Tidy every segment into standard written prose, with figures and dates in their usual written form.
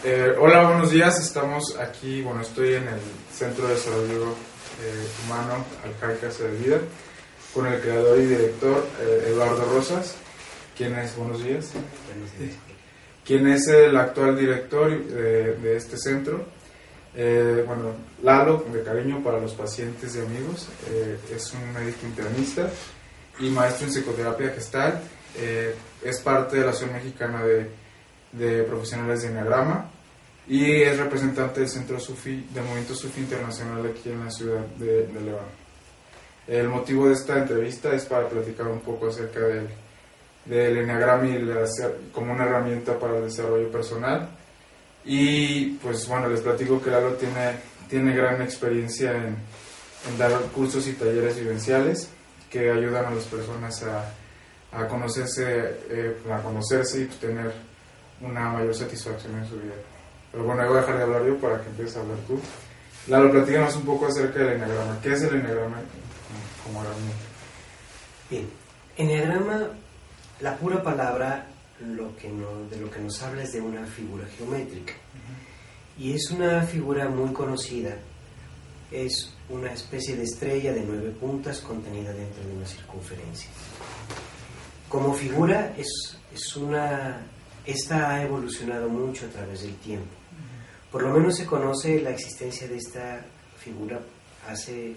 Hola, buenos días. Estamos aquí, estoy en el Centro de Desarrollo Humano Alcalde Casa de Vida con el creador y director Eduardo Rosas, quien es, buenos días, quien es el actual director de este centro. Lalo, de cariño para los pacientes y amigos, es un médico internista y maestro en psicoterapia gestal. Es parte de la Asociación Mexicana de Profesionales de Enneagrama y es representante del Centro Sufi, del Movimiento Sufi Internacional aquí en la ciudad de León. El motivo de esta entrevista es para platicar un poco acerca del enneagrama como una herramienta para el desarrollo personal. Y pues les platico que Lalo tiene gran experiencia en dar cursos y talleres vivenciales que ayudan a las personas a conocerse y tener una mayor satisfacción en su vida. Pero ahí voy a dejar de hablar yo para que empieces a hablar tú. Lalo, platícanos un poco acerca del enneagrama. ¿Qué es el enneagrama como herramienta? Bien, enneagrama, la pura palabra, de lo que nos habla es de una figura geométrica. Y es una figura muy conocida. Es una especie de estrella de 9 puntas contenida dentro de una circunferencia. Como figura esta ha evolucionado mucho a través del tiempo. Por lo menos se conoce la existencia de esta figura se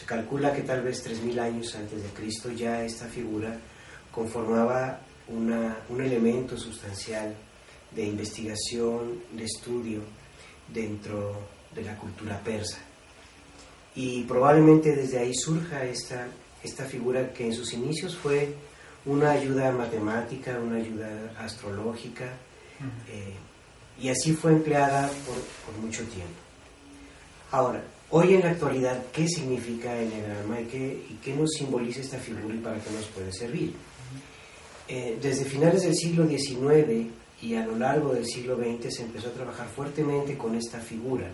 calcula que tal vez 3000 años antes de Cristo ya esta figura conformaba un elemento sustancial de investigación, de estudio dentro de la cultura persa. Y probablemente desde ahí surja esta figura que en sus inicios fue una ayuda matemática, una ayuda astrológica, y así fue empleada por mucho tiempo. Ahora, hoy en la actualidad, ¿qué significa el enneagrama y qué nos simboliza esta figura y para qué nos puede servir? Desde finales del siglo XIX y a lo largo del siglo XX se empezó a trabajar fuertemente con esta figura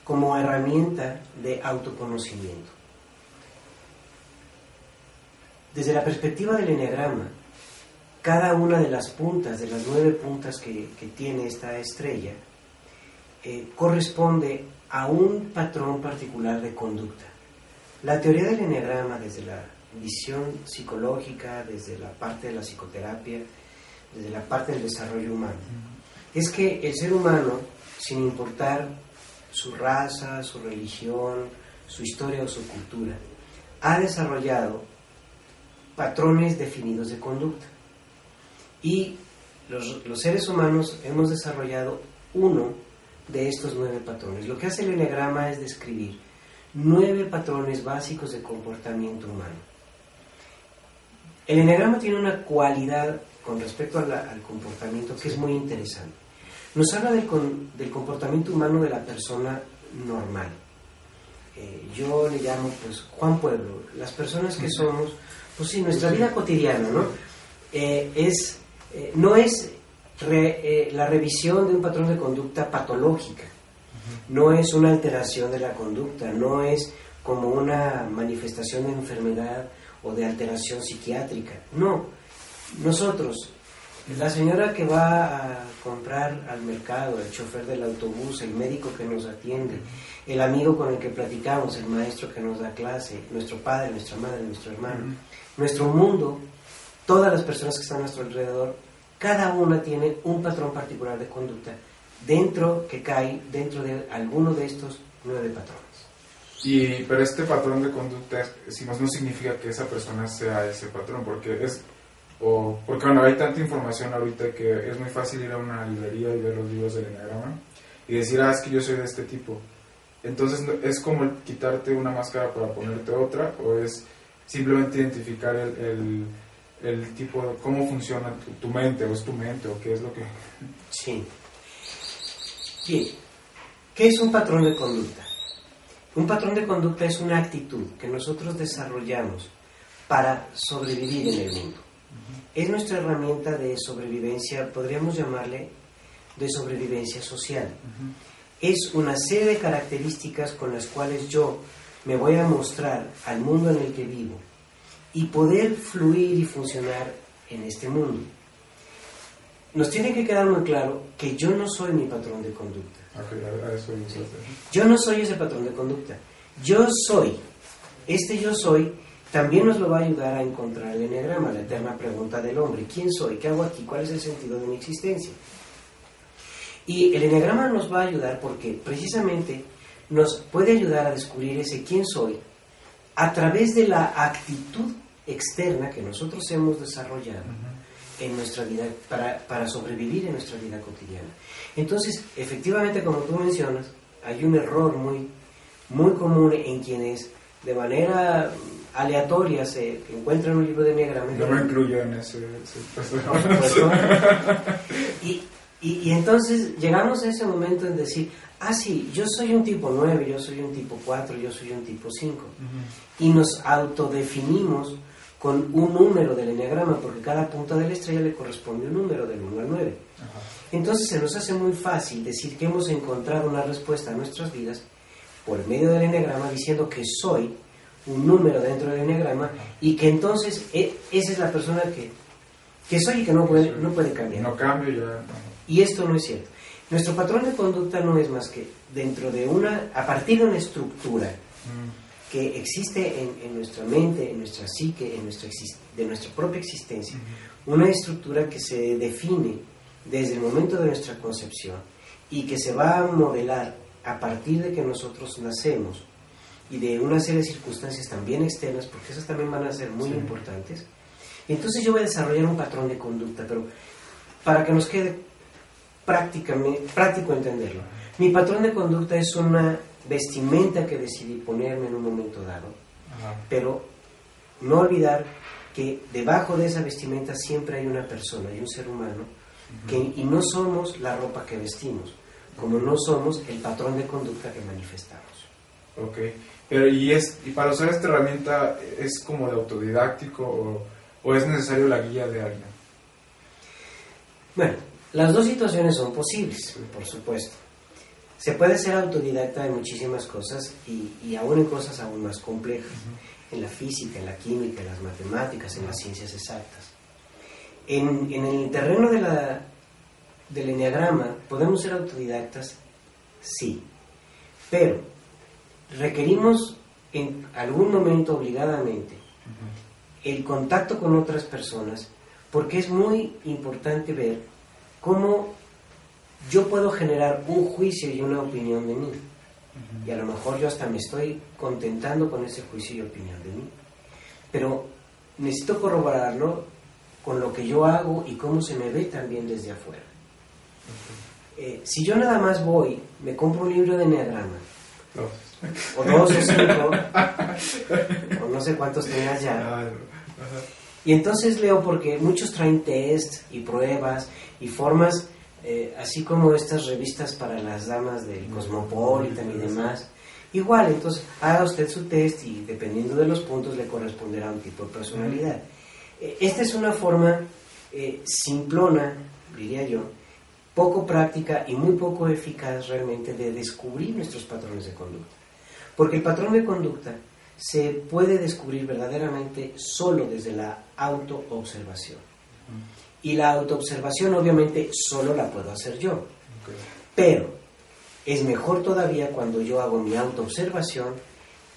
como herramienta de autoconocimiento. Desde la perspectiva del enneagrama, cada una de las puntas, de las 9 puntas que tiene esta estrella, corresponde a un patrón particular de conducta. La teoría del enneagrama, desde la visión psicológica, desde la parte de la psicoterapia, desde la parte del desarrollo humano, es que el ser humano, sin importar su raza, su religión, su historia o su cultura, ha desarrollado patrones definidos de conducta. Y los seres humanos hemos desarrollado uno de estos 9 patrones. Lo que hace el enneagrama es describir 9 patrones básicos de comportamiento humano. El enneagrama tiene una cualidad con respecto al comportamiento que es muy interesante. Nos habla del comportamiento humano de la persona normal. Yo le llamo Juan Pueblo. Las personas que somos, nuestra vida cotidiana, ¿no? No es la revisión de un patrón de conducta patológica, no es una alteración de la conducta, no es como una manifestación de enfermedad o de alteración psiquiátrica. No, nosotros, la señora que va a comprar al mercado, el chofer del autobús, el médico que nos atiende, el amigo con el que platicamos, el maestro que nos da clase, nuestro padre, nuestra madre, nuestro hermano, nuestro mundo, todas las personas que están a nuestro alrededor, cada una tiene un patrón particular de conducta que cae dentro de alguno de estos 9 patrones. Pero este patrón de conducta, no significa que esa persona sea ese patrón, porque hay tanta información ahorita que es muy fácil ir a una librería y ver los libros del enneagrama y decir, es que yo soy de este tipo. Entonces, ¿es como quitarte una máscara para ponerte otra, o es simplemente identificar el tipo de cómo funciona tu mente, o es tu mente, o qué es lo que... Sí. Bien, ¿qué es un patrón de conducta? Un patrón de conducta es una actitud que nosotros desarrollamos para sobrevivir en el mundo. Es nuestra herramienta de sobrevivencia, podríamos llamarle de sobrevivencia social. Es una serie de características con las cuales yo me voy a mostrar al mundo en el que vivo y poder fluir y funcionar en este mundo. nos tiene que quedar muy claro que yo no soy mi patrón de conducta. Okay, a eso ¿Sí? Yo no soy ese patrón de conducta. Yo soy. Este yo soy también nos lo va a ayudar a encontrar el eneagrama, la eterna pregunta del hombre. ¿Quién soy? ¿Qué hago aquí? ¿Cuál es el sentido de mi existencia? Y el eneagrama nos va a ayudar porque precisamente nos puede ayudar a descubrir ese quién soy a través de la actitud externa que nosotros hemos desarrollado en nuestra vida, para sobrevivir en nuestra vida cotidiana. Entonces, efectivamente, como tú mencionas, hay un error muy, muy común en quienes de manera aleatoria se encuentran un libro de eneagrama. Yo me incluyo en ese y entonces llegamos a ese momento en decir, sí, yo soy un tipo 9, yo soy un tipo 4, yo soy un tipo 5. Y nos autodefinimos con un número del eneagrama, porque cada punta de la estrella le corresponde un número del 1 al 9. Entonces se nos hace muy fácil decir que hemos encontrado una respuesta a nuestras vidas por medio del eneagrama, diciendo que soy un número dentro del eneagrama y que entonces esa es la persona que soy y que no puede cambiar. No cambio ya. Y esto no es cierto. Nuestro patrón de conducta no es más que dentro de a partir de una estructura que existe en nuestra mente, en nuestra psique, de nuestra propia existencia, una estructura que se define desde el momento de nuestra concepción y que se va a modelar a partir de que nosotros nacemos y de una serie de circunstancias también externas, porque esas también van a ser muy importantes. Entonces yo voy a desarrollar un patrón de conducta, pero para que nos quede práctico entenderlo. Mi patrón de conducta es una vestimenta que decidí ponerme en un momento dado, pero no olvidar que debajo de esa vestimenta siempre hay una persona, hay un ser humano, y no somos la ropa que vestimos, como no somos el patrón de conducta que manifestamos. Ok, pero y para usar esta herramienta, ¿es como de autodidáctico o es necesario la guía de alguien? Bueno, las dos situaciones son posibles, por supuesto. Se puede ser autodidacta de muchísimas cosas y aún en cosas aún más complejas, en la física, en la química, en las matemáticas, en las ciencias exactas. En el terreno del eneagrama, ¿podemos ser autodidactas? Sí, pero requerimos en algún momento obligadamente el contacto con otras personas, porque es muy importante ver cómo yo puedo generar un juicio y una opinión de mí. Y a lo mejor yo hasta me estoy contentando con ese juicio y opinión de mí. Pero necesito corroborarlo con lo que yo hago y cómo se me ve también desde afuera. Si yo nada más voy, me compro un libro de eneagrama, o 2 o 5, o no sé cuántos tengas ya, y entonces leo, porque muchos traen test y pruebas y formas, así como estas revistas para las damas del Cosmopolitan y demás. Igual, entonces haga usted su test y dependiendo de los puntos le corresponderá un tipo de personalidad. Esta es una forma simplona, diría yo, poco práctica y muy poco eficaz realmente de descubrir nuestros patrones de conducta. Porque el patrón de conducta se puede descubrir verdaderamente solo desde la autoobservación. Y la autoobservación obviamente solo la puedo hacer yo. Pero es mejor todavía cuando yo hago mi autoobservación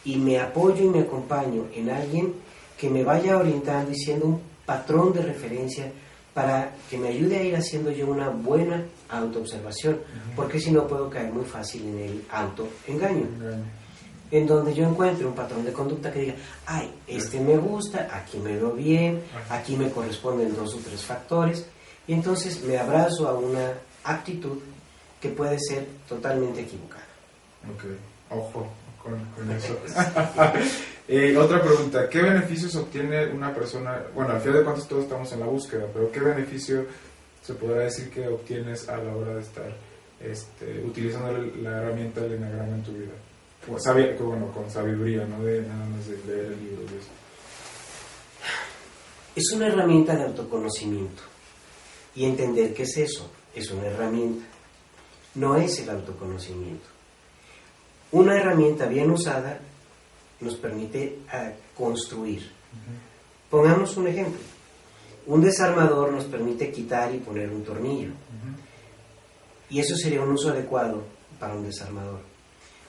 y me apoyo y me acompaño en alguien que me vaya orientando y siendo un patrón de referencia para que me ayude a ir haciendo yo una buena autoobservación, porque si no puedo caer muy fácil en el autoengaño, en donde yo encuentre un patrón de conducta que diga, ay, este me gusta, aquí me veo bien, aquí me corresponden 2 o 3 factores, y entonces me abrazo a una actitud que puede ser totalmente equivocada. Ok, ojo con eso. Otra pregunta, ¿qué beneficios obtiene una persona? Bueno, al final de cuentas todos estamos en la búsqueda, pero ¿qué beneficio se podrá decir que obtienes a la hora de estar utilizando la herramienta del eneagrama en tu vida? Con sabiduría, no de nada más de leer el libro y eso. Es una herramienta de autoconocimiento. Y entender qué es eso, es una herramienta. No es el autoconocimiento. Una herramienta bien usada nos permite construir. Pongamos un ejemplo. Un desarmador nos permite quitar y poner un tornillo. Y eso sería un uso adecuado para un desarmador.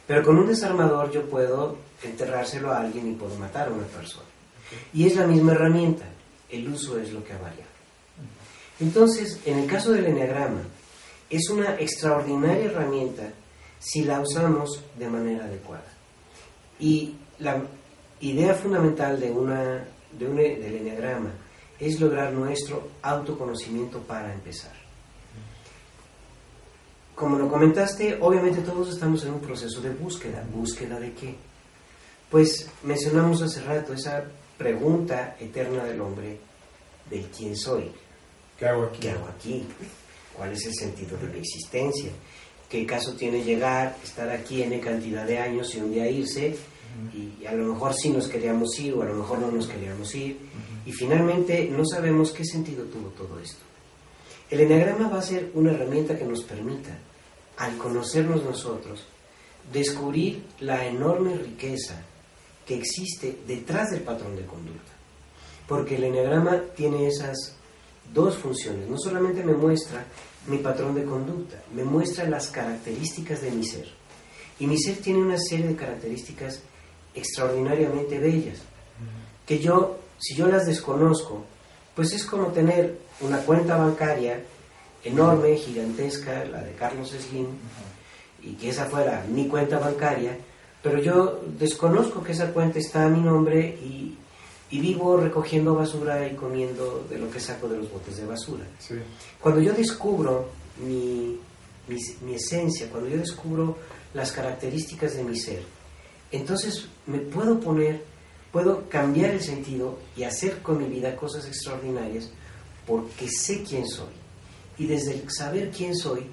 Pero con un desarmador yo puedo enterrárselo a alguien y puedo matar a una persona. Y es la misma herramienta, el uso es lo que ha variado. Entonces, en el caso del eneagrama, es una extraordinaria herramienta si la usamos de manera adecuada. Y la idea fundamental del eneagrama es lograr nuestro autoconocimiento para empezar. Como lo comentaste, obviamente todos estamos en un proceso de búsqueda. ¿Búsqueda de qué? Pues mencionamos hace rato esa pregunta eterna del hombre, del quién soy. ¿Qué hago aquí? ¿Qué hago aquí? ¿Cuál es el sentido de mi existencia? ¿Qué caso tiene llegar, estar aquí N cantidad de años y un día irse? Y a lo mejor sí nos queríamos ir o a lo mejor no nos queríamos ir. Y finalmente no sabemos qué sentido tuvo todo esto. El eneagrama va a ser una herramienta que nos permita, al conocernos nosotros, descubrir la enorme riqueza que existe detrás del patrón de conducta. Porque el eneagrama tiene esas dos funciones. No solamente me muestra mi patrón de conducta, me muestra las características de mi ser. Y mi ser tiene una serie de características extraordinariamente bellas, que yo, si yo las desconozco, pues es como tener una cuenta bancaria enorme, gigantesca, la de Carlos Slim, y que esa fuera mi cuenta bancaria, pero yo desconozco que esa cuenta está a mi nombre y vivo recogiendo basura y comiendo de lo que saco de los botes de basura. Sí. Cuando yo descubro mi esencia, cuando yo descubro las características de mi ser, entonces me puedo cambiar el sentido y hacer con mi vida cosas extraordinarias porque sé quién soy. Y desde el saber quién soy,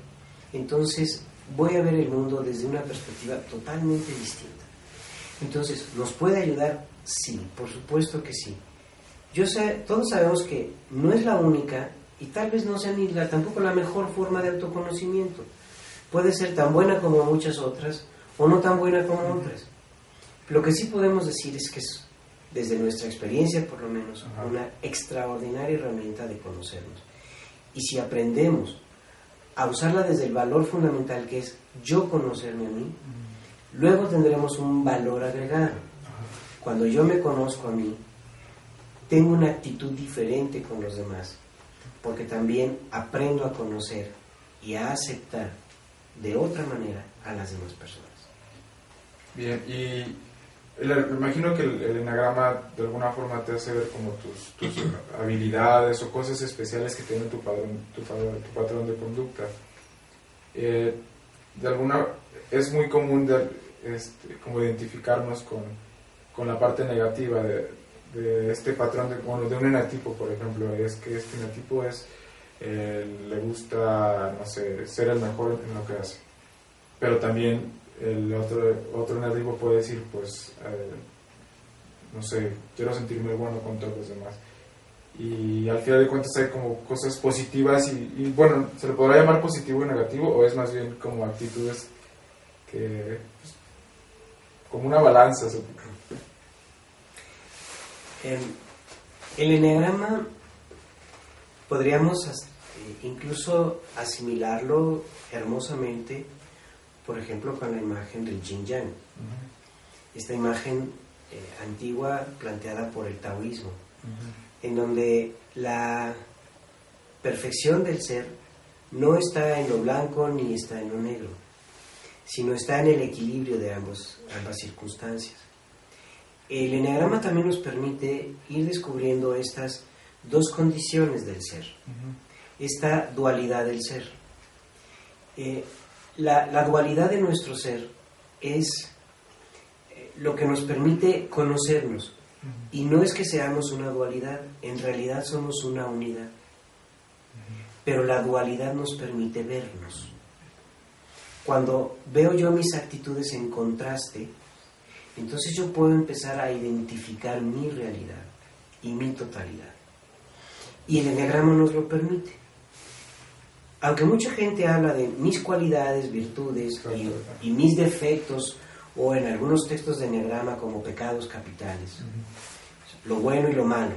entonces voy a ver el mundo desde una perspectiva totalmente distinta. Entonces, ¿nos puede ayudar? Sí, por supuesto que sí. Todos sabemos que no es la única y tal vez no sea ni tampoco la mejor forma de autoconocimiento. Puede ser tan buena como muchas otras o no tan buena como otras. Lo que sí podemos decir es que es, desde nuestra experiencia por lo menos, una extraordinaria herramienta de conocernos. Y si aprendemos a usarla desde el valor fundamental que es yo conocerme a mí, luego tendremos un valor agregado. Cuando yo me conozco a mí, tengo una actitud diferente con los demás, porque también aprendo a conocer y a aceptar de otra manera a las demás personas. Bien, y me imagino que el eneagrama de alguna forma te hace ver como tus habilidades o cosas especiales que tiene tu patrón de conducta. Es muy común como identificarnos con la parte negativa de este patrón de un enatipo, por ejemplo. Es que este enatipo le gusta, no sé, ser el mejor en lo que hace. Pero también el otro enatipo puede decir, pues, no sé, quiero sentirme bueno con todos los demás. Y al final de cuentas hay como cosas positivas y bueno, ¿se le podrá llamar positivo y negativo? ¿O es más bien como actitudes que, pues, como una balanza? El eneagrama podríamos incluso asimilarlo hermosamente, por ejemplo, con la imagen del Yin Yang. Esta imagen antigua planteada por el taoísmo, en donde la perfección del ser no está en lo blanco ni está en lo negro, sino está en el equilibrio de ambas circunstancias. El eneagrama también nos permite ir descubriendo estas dos condiciones del ser, esta dualidad del ser. La dualidad de nuestro ser es lo que nos permite conocernos. Y no es que seamos una dualidad, en realidad somos una unidad. Pero la dualidad nos permite vernos. Cuando veo yo mis actitudes en contraste, entonces yo puedo empezar a identificar mi realidad y mi totalidad. Y el eneagrama nos lo permite. Aunque mucha gente habla de mis cualidades, virtudes y mis defectos, o en algunos textos de eneagrama como pecados capitales, lo bueno y lo malo.